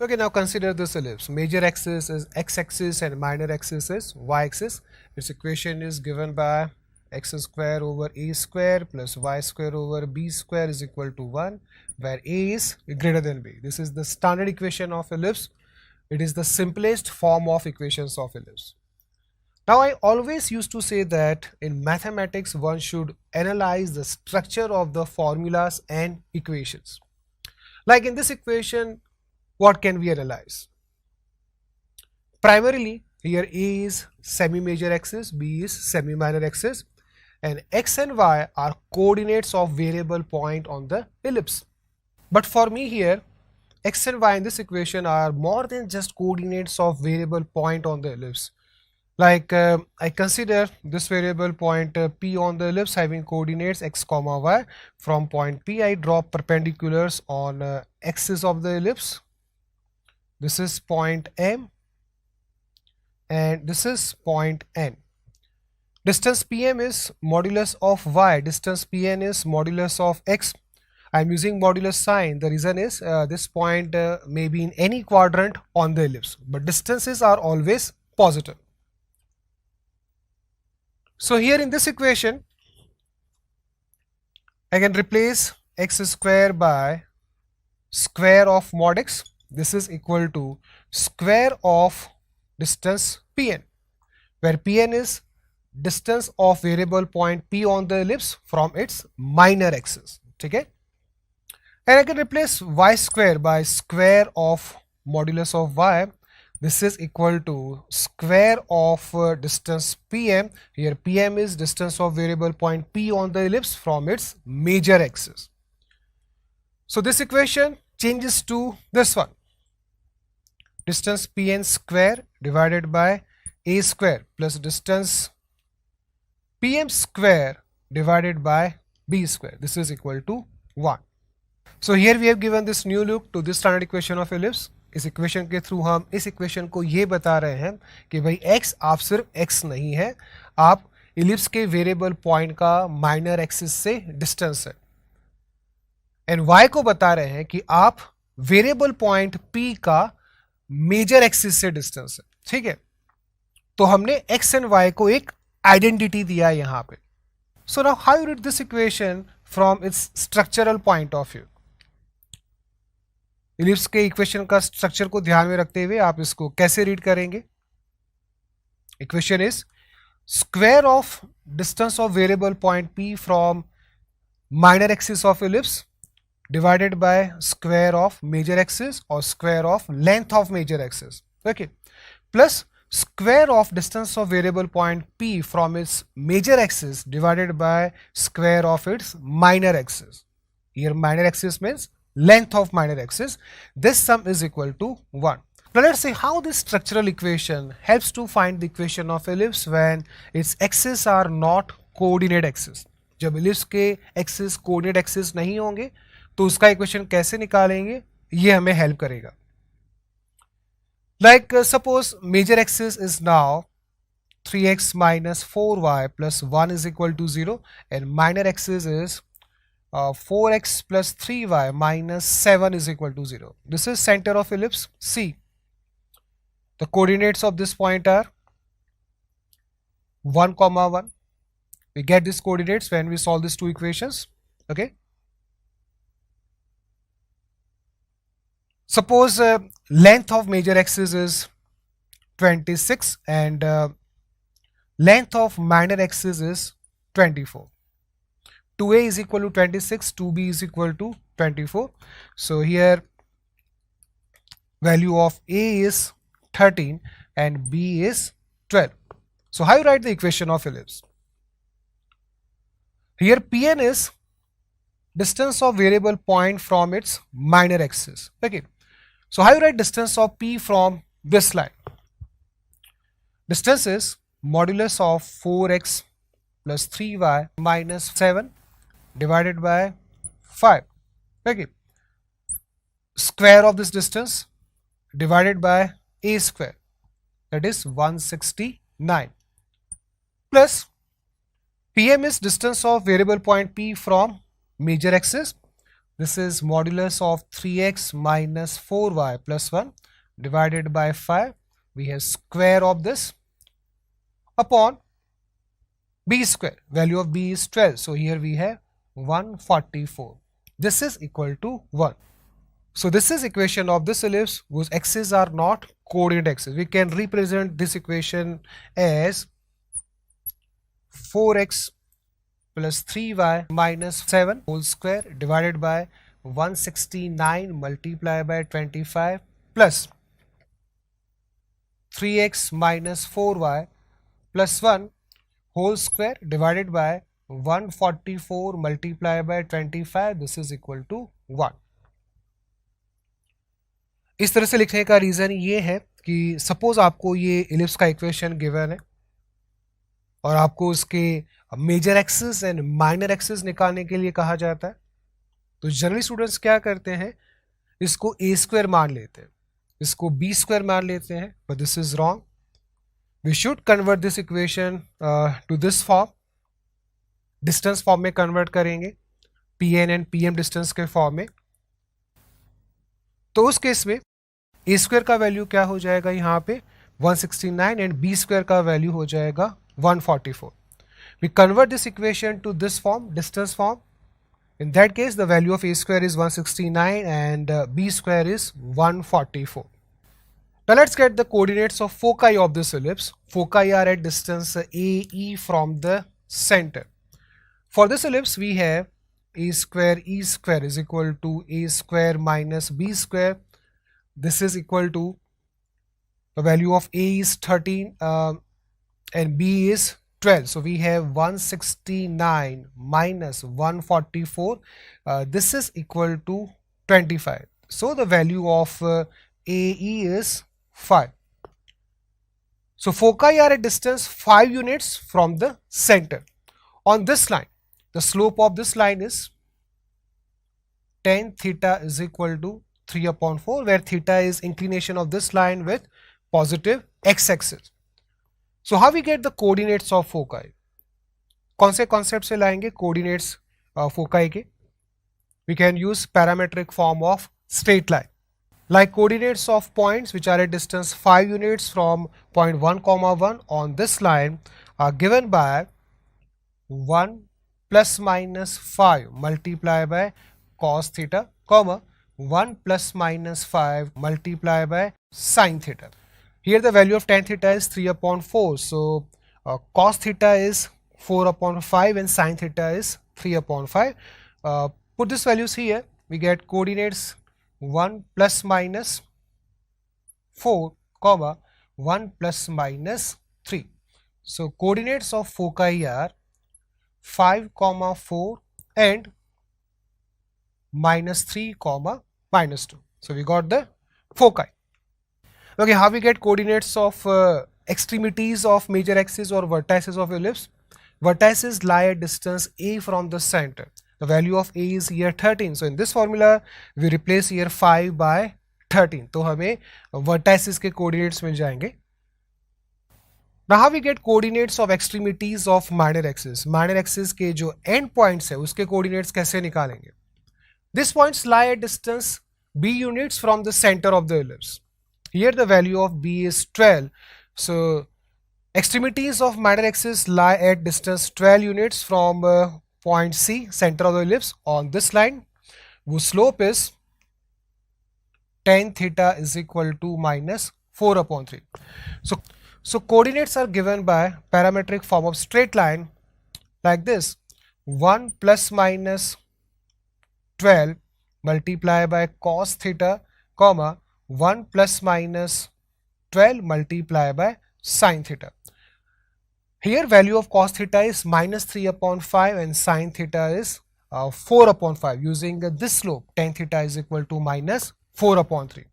Okay, now consider this ellipse. Major axis is x-axis and minor axis is y-axis. Its equation is given by x square over a square plus y square over b square is equal to 1, where a is greater than b. This is the standard equation of ellipse. It is the simplest form of equations of ellipse. Now, I always used to say that in mathematics one should analyze the structure of the formulas and equations. Like in this equation, what can we analyze? Primarily, here A is semi-major axis, B is semi-minor axis, and x and y are coordinates of variable point on the ellipse. But for me here, x and y in this equation are more than just coordinates of variable point on the ellipse. Like I consider this variable point P on the ellipse having coordinates x comma y. From point P I draw perpendiculars on axis of the ellipse. This is point M and this is point N. Distance PM is modulus of y, distance PN is modulus of x. I am using modulus sign. The reason is this point may be in any quadrant on the ellipse, but distances are always positive. So here in this equation, I can replace x square by square of mod x. This is equal to square of distance Pn, where Pn is distance of variable point P on the ellipse from its minor axis. Okay? And I can replace y square by square of modulus of y. This is equal to square of distance Pm. Here Pm is distance of variable point P on the ellipse from its major axis. So this equation changes to this one. Distance Pn square divided by a square plus distance Pm square divided by b square. This is equal to 1. So here we have given this new look to this standard equation of ellipse. इस equation के through हम इस equation को ये बता रहे हैं कि भाई x आप सिर्फ x नहीं है, आप इलिप्स के वेरिएबल पॉइंट का माइनर एक्सिस से डिस्टेंस है, एंड y को बता रहे हैं कि आप वेरिएबल पॉइंट p का मेजर एक्सिस से डिस्टेंस है. ठीक है, तो हमने x एंड y को एक आइडेंटिटी दिया है यहां पे. So now how you read this equation from its structural point of view. Ellipse के इक्वेशन का स्ट्रक्चर को ध्यान में रखते हुए आप इसको कैसे रीड करेंगे. Equation is square of distance of variable point p from minor axis of ellipse divided by square of major axis or square of length of major axis, okay, plus square of distance of variable point p from its major axis divided by square of its minor axis. Here minor axis means length of minor axis. This sum is equal to 1. Now let's see how this structural equation helps to find the equation of ellipse when its axes are not coordinate axis. जब ellipse के axis coordinate axis नहीं होंगे तो उसका equation कैसे निकालेंगे, ये हमें हेल्प करेगा. Like suppose major axis is now 3x minus 4y plus 1 is equal to 0 and minor axis is 4x plus 3y minus 7 is equal to 0. This is center of ellipse C. The coordinates of this point are 1 comma 1. We get these coordinates when we solve these two equations. Okay. Suppose length of major axis is 26 and length of minor axis is 24. 2a is equal to 26, 2b is equal to 24. So here value of a is 13 and b is 12. So how you write the equation of ellipse? Here Pn is distance of variable point from its minor axis. Okay. So how you write distance of P from this line? Distance is modulus of 4x plus 3y minus 7 divided by 5. Okay. Square of this distance divided by a square, that is 169, plus Pm is distance of variable point P from major axis This is modulus of 3x minus 4y plus 1 divided by 5. We have square of this upon b square. Value of b is 12. So here we have 144. This is equal to 1. So this is equation of this ellipse whose axes are not coordinate axes. We can represent this equation as 4x plus 3y minus 7 whole square divided by 169 multiplied by 25 plus 3x minus 4y plus 1 whole square divided by 144 multiplied by 25. This is equal to 1. इस तरह से लिखने का reason ये है कि suppose आपको ये इलिप्स का इक्वेशन गिवन है और आपको उसके major axis and minor axis निकालने के लिए कहा जाता है, तो जनरली स्टूडेंट्स क्या करते हैं, इसको ए स्क्वायर मान लेते हैं, इसको बी स्क्वायर मान लेते हैं, but this is wrong. We should convert this equation to this form. Distance form में कन्वर्ट करेंगे, P N and P M distance के फॉर्म में. तो उस केस में ए स्क्वायर का वैल्यू क्या हो जाएगा यहाँ पे 169 एंड बी स्क्वायर का वैल्यू हो जाएगा 144. We convert this equation to this form, distance form. In that case, the value of a square is 169 and b square is 144. Now let's get the coordinates of foci of this ellipse. Foci are at distance AE from the center. For this ellipse, we have a square E square is equal to a square minus b square. This is equal to the value of a is 13 and b is 12. So we have 169 minus 144. This is equal to 25. So the value of AE is 5. So foci are at distance 5 units from the center. On this line, the slope of this line is tan theta is equal to 3 upon 4, where theta is inclination of this line with positive x-axis. So how we get the coordinates of foci? कौन से concept से लाएंगे coordinates foci के? We can use parametric form of straight line. Like coordinates of points which are at distance 5 units from point 1, 1 on this line are given by 1 plus minus 5 multiplied by cos theta, comma 1 plus minus 5 multiplied by sin theta. Here the value of tan theta is 3 upon 4. So cos theta is 4 upon 5 and sin theta is 3 upon 5. Put these values here. We get coordinates 1 plus minus 4, comma 1 plus minus 3. So coordinates of foci are 5, 4 and minus 3, minus 2. So we got the foci. Okay, how we get coordinates of extremities of major axis or vertices of ellipse? Vertices lie at distance a from the center. The value of a is here 13. So in this formula, we replace here 5 by 13. तो हमें vertices के coordinates मिल जाएंगे. Now how we get coordinates of extremities of minor axis? Minor axis के जो end points है, उसके coordinates कैसे निकालेंगे? These points lie at distance b units from the center of the ellipse. Here the value of b is 12. So extremities of minor axis lie at distance 12 units from point C, center of the ellipse, on this line, whose slope is tan theta is equal to minus 4 upon 3. So coordinates are given by parametric form of straight line like this: 1 plus minus 12 multiplied by cos theta, comma 1 plus minus 12 multiplied by sin theta. Here value of cos theta is minus 3 upon 5 and sin theta is 4 upon 5. Using this slope, tan theta is equal to minus 4 upon 3.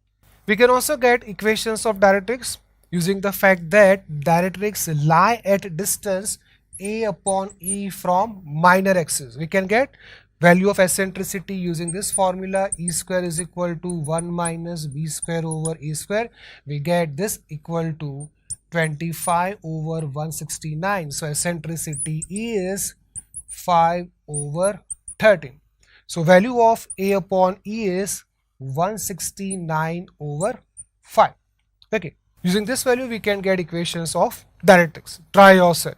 We can also get equations of directrix using the fact that directrix lie at distance a upon e from minor axis. We can get value of eccentricity using this formula: e square is equal to 1 minus b square over a square. We get this equal to 25 over 169. So eccentricity is 5 over 13. So value of A upon E is 169/5. Okay. Using this value, we can get equations of directrix. Try yourself.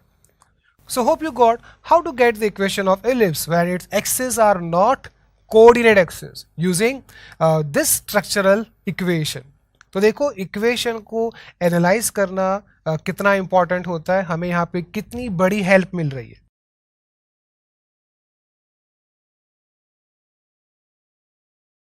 So hope you got how to get the equation of ellipse when its axes are not coordinate axes using this structural equation. तो देखो equation को analyse करना कितना important होता है, हमें यहाँ पे कितनी बड़ी हेल्प मिल रही है.